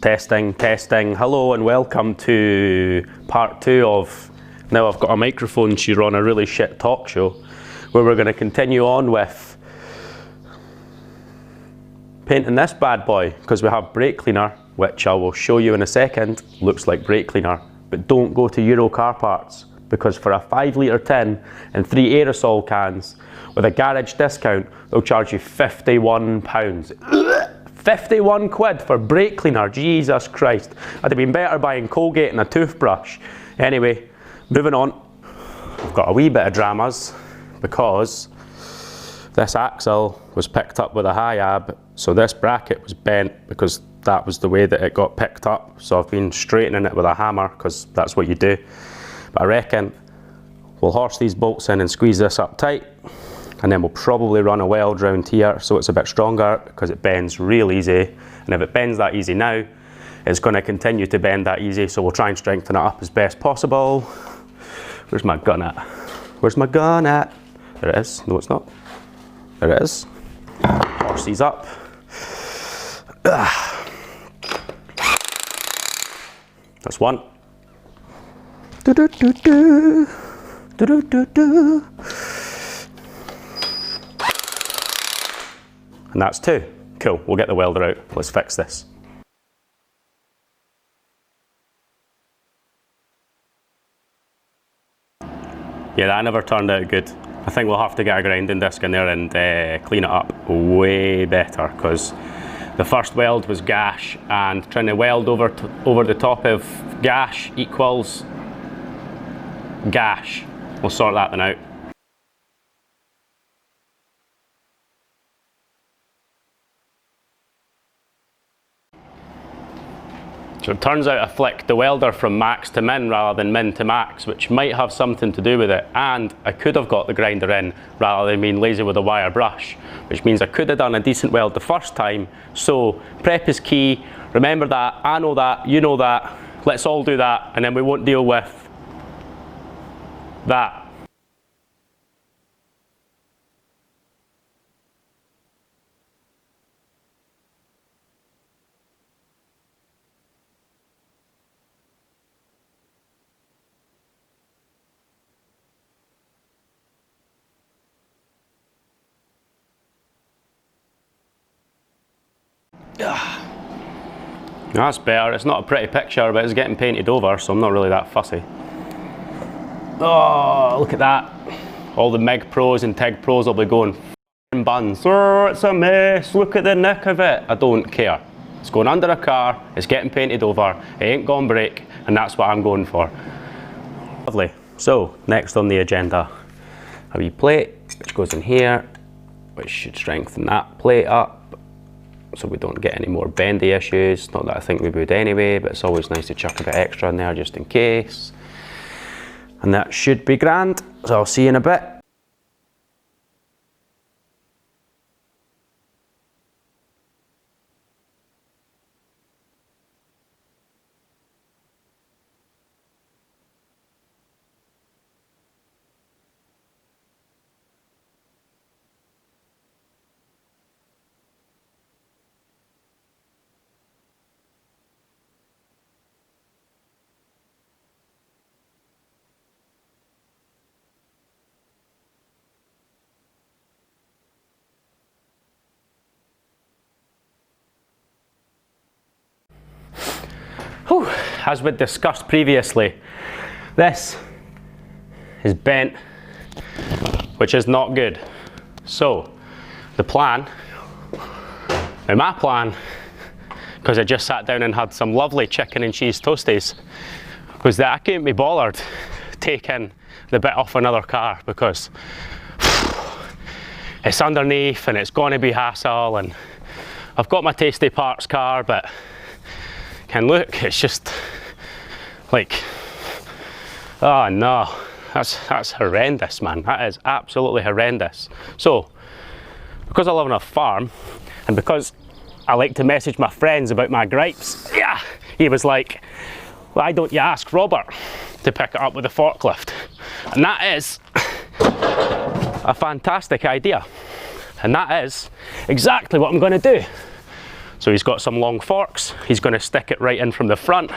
Testing, testing. Hello and welcome to part 2 of Now I've Got a Microphone, She's on a Really Shit Talk Show, where we're going to continue on with painting this bad boy, because we have brake cleaner, which I will show you in a second, looks like brake cleaner. But don't go to Euro Car Parts, because for a 5 litre tin and 3 aerosol cans with a garage discount, they'll charge you £51. 51 quid for brake cleaner, Jesus Christ. I'd have been better buying Colgate and a toothbrush. Anyway, moving on. I've got a wee bit of dramas because this axle was picked up with a high ab, so this bracket was bent because that was the way that it got picked up. So I've been straightening it with a hammer because that's what you do. But I reckon we'll horse these bolts in and squeeze this up tight, and then we'll probably run a weld round here so it's a bit stronger, because it bends real easy. And if it bends that easy now, it's going to continue to bend that easy, so we'll try and strengthen it up as best possible. Where's my gun at? Where's my gun at? There it is. No, it's not. There it is. Horse these up. That's one. Do-do-do-do. Do-do-do-do. And that's 2. Cool, we'll get the welder out. Let's fix this. Yeah, that never turned out good. I think we'll have to get a grinding disc in there and clean it up way better, because the first weld was gash, and trying to weld over the top of gash equals gash. We'll sort that one out. So it turns out I flicked the welder from max to min rather than min to max, which might have something to do with it. And I could have got the grinder in rather than being lazy with a wire brush, which means I could have done a decent weld the first time. So prep is key. Remember that. I know that. You know that. Let's all do that, and then we won't deal with that. That's better. It's not a pretty picture, but it's getting painted over, so I'm not really that fussy. Oh, look at that. All the MIG pros and TIG pros will be going f***ing buns. Oh, it's a mess. Look at the nick of it. I don't care. It's going under a car. It's getting painted over. It ain't gone break, and that's what I'm going for. Lovely. So, next on the agenda, a wee plate, which goes in here, which should strengthen that plate up, so we don't get any more bendy issues. Not that I think we would anyway, but it's always nice to chuck a bit extra in there just in case. And that should be grand, so I'll see you in a bit. Whew. As we discussed previously, this is bent, which is not good. So the plan, now my plan, because I just sat down and had some lovely chicken and cheese toasties, was that I couldn't be bothered taking the bit off another car, because it's underneath and it's going to be hassle, and I've got my tasty parts car, but and look, it's just like, oh no, that's horrendous, man. That is absolutely horrendous. So, because I live on a farm, and because I like to message my friends about my gripes, yeah, he was like, why don't you ask Robert to pick it up with a forklift? And that is a fantastic idea. And that is exactly what I'm going to do. So he's got some long forks, he's going to stick it right in from the front.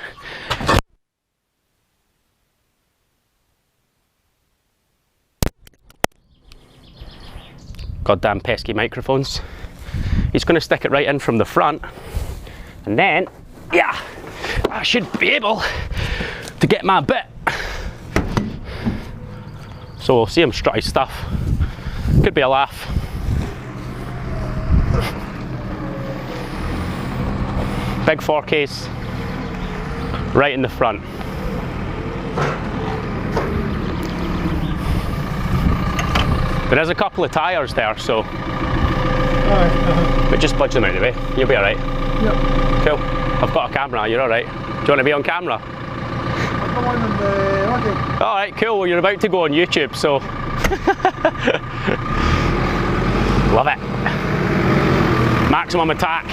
Goddamn pesky microphones. He's going to stick it right in from the front, and then, yeah, I should be able to get my bit. So we'll see him strut his stuff. Could be a laugh. Big 4Ks right in the front. There is a couple of tyres there, so but just budge them out of the way. You'll be alright. Yep. Cool. I've got a camera, you're alright. Do you want to be on camera? I've got one on the waqy. Alright, cool. Well, you're about to go on YouTube, so love it. Maximum attack.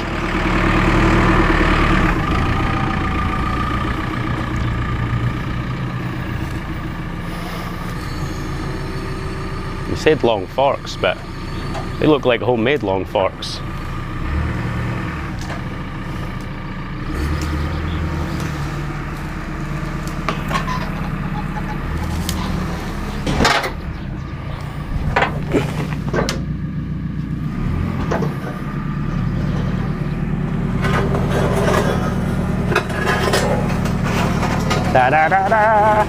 You said long forks, but they look like homemade long forks. Da da da da.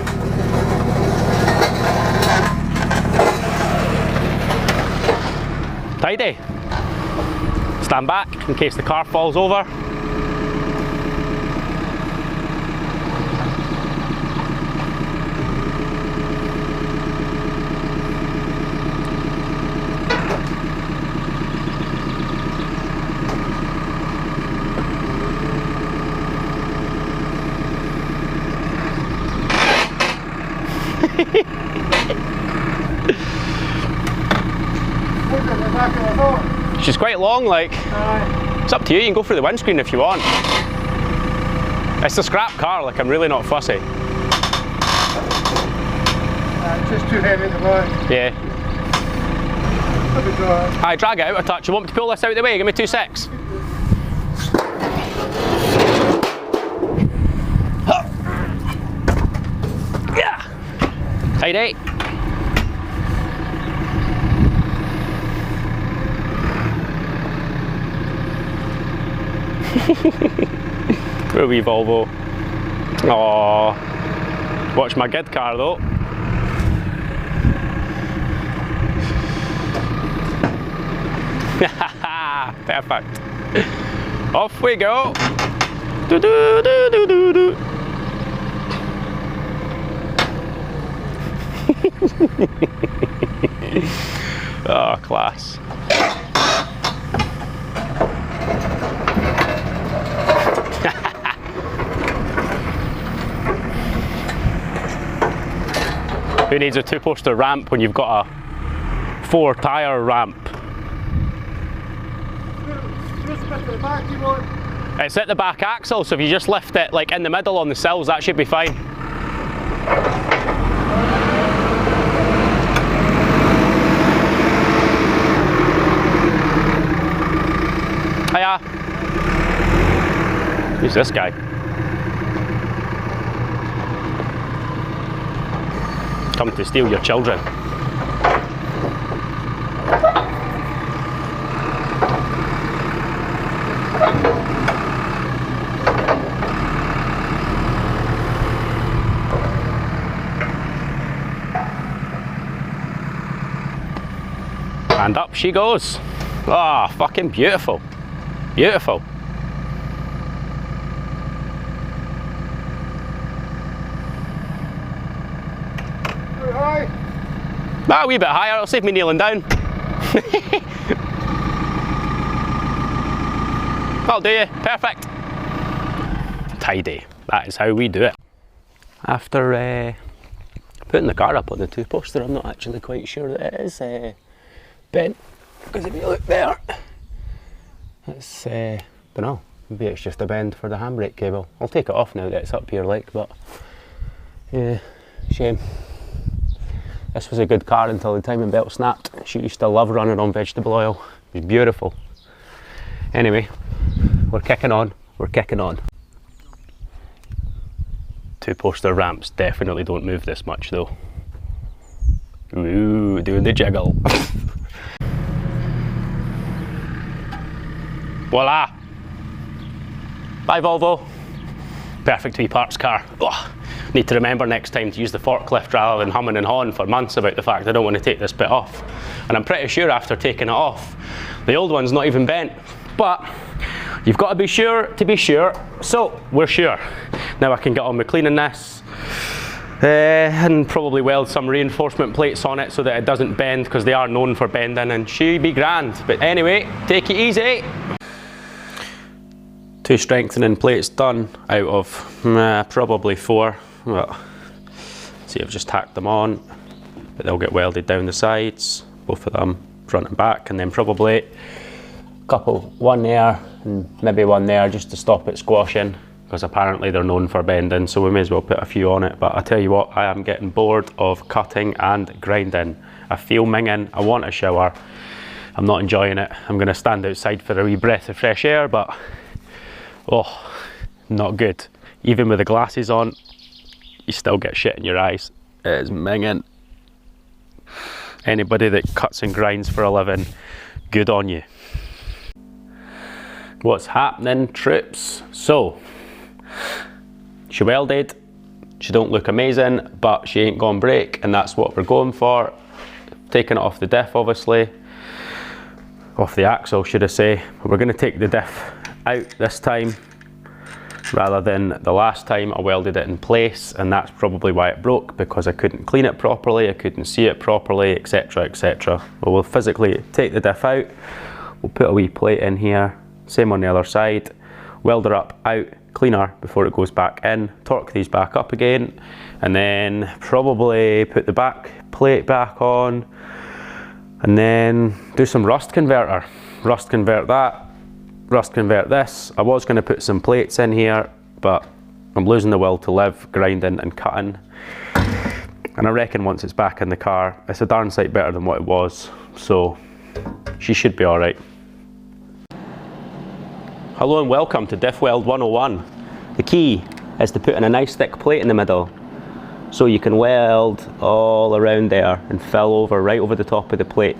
Tidy. Stand back in case the car falls over. She's quite long, like. It's up to you, you can go through the windscreen if you want. It's a scrap car, like, I'm really not fussy. It's just too heavy at the moment. Yeah. Aye, drag it out a touch. You want me to pull this out of the way? Give me 2 secs. Yeah. Tidy. Little wee Volvo. Aww. Watch my good car though. Perfect. Off we go. Do do do do do do. Oh, class. Who needs a 2-poster ramp when you've got a 4-tyre ramp? It's at the back axle, so if you just lift it like in the middle on the sills, that should be fine. Hiya. Who's this guy? Come to steal your children. And up she goes. Ah, oh, fucking beautiful. Beautiful. High. A wee bit higher, it'll save me kneeling down. That'll do you, perfect. Tidy, that is how we do it. After putting the car up on the 2-poster, I'm not actually quite sure that it is bent, because if you look there, it's, don't know, maybe it's just a bend for the handbrake cable. I'll take it off now that it's up here, like, but yeah, shame. This was a good car until the timing belt snapped. She used to love running on vegetable oil. It was beautiful. Anyway, we're kicking on, we're kicking on. 2-poster ramps definitely don't move this much though. Ooh, doing the jiggle. Voila! Bye Volvo. Perfect wee parts car. Ugh. Need to remember next time to use the forklift rather than humming and hawing for months about the fact I don't want to take this bit off. And I'm pretty sure after taking it off, the old one's not even bent. But you've got to be sure to be sure, so we're sure. Now I can get on with cleaning this and probably weld some reinforcement plates on it so that it doesn't bend, because they are known for bending, and she'd be grand. But anyway, take it easy. 2 strengthening plates done out of probably 4. Well, see, I've just tacked them on, but they'll get welded down the sides, both of them, front and back, and then probably a couple, one there and maybe one there just to stop it squashing, because apparently they're known for bending, so we may as well put a few on it. But I tell you what, I am getting bored of cutting and grinding. I feel minging, I want a shower. I'm not enjoying it. I'm going to stand outside for a wee breath of fresh air, but oh, not good. Even with the glasses on, you still get shit in your eyes. It is minging. Anybody that cuts and grinds for a living, good on you. What's happening, troops? So, she welded. She don't look amazing, but she ain't gone break, and that's what we're going for. Taking it off the diff, obviously. Off the axle, should I say. We're going to take the diff out this time, rather than the last time I welded it in place, and that's probably why it broke, because I couldn't clean it properly, I couldn't see it properly, etc, etc. Well, we'll physically take the diff out, we'll put a wee plate in here, same on the other side, weld her up out, clean her before it goes back in, torque these back up again, and then probably put the back plate back on, and then do some rust converter. Rust convert that, rust convert this. I was going to put some plates in here, but I'm losing the will to live grinding and cutting. And I reckon once it's back in the car, it's a darn sight better than what it was, so she should be alright. Hello and welcome to Diff Weld 101. The key is to put in a nice thick plate in the middle, so you can weld all around there and fill over right over the top of the plate.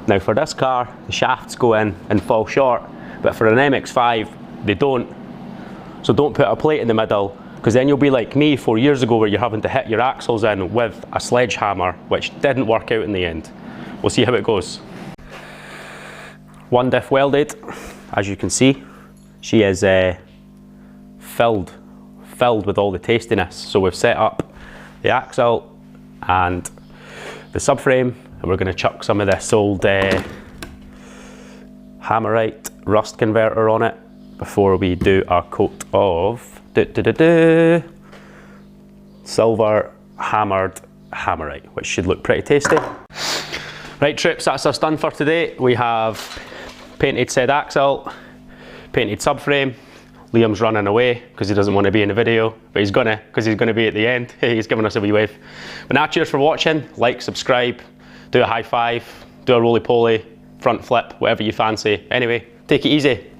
Now for this car, the shafts go in and fall short, but for an MX-5, they don't. So don't put a plate in the middle, because then you'll be like me 4 years ago, where you're having to hit your axles in with a sledgehammer, which didn't work out in the end. We'll see how it goes. One diff welded, as you can see. She is filled with all the tastiness. So we've set up the axle and the subframe, and we're going to chuck some of this old Hammerite rust converter on it before we do our coat of silver hammered Hammerite, which should look pretty tasty. Right troops, that's us done for today. We have painted said axle, painted subframe. Liam's running away because he doesn't want to be in the video, but he's gonna, because he's gonna be at the end. He's giving us a wee wave. But now, cheers for watching. Like, subscribe, do a high five, do a roly-poly, front flip, whatever you fancy. Anyway, take it easy.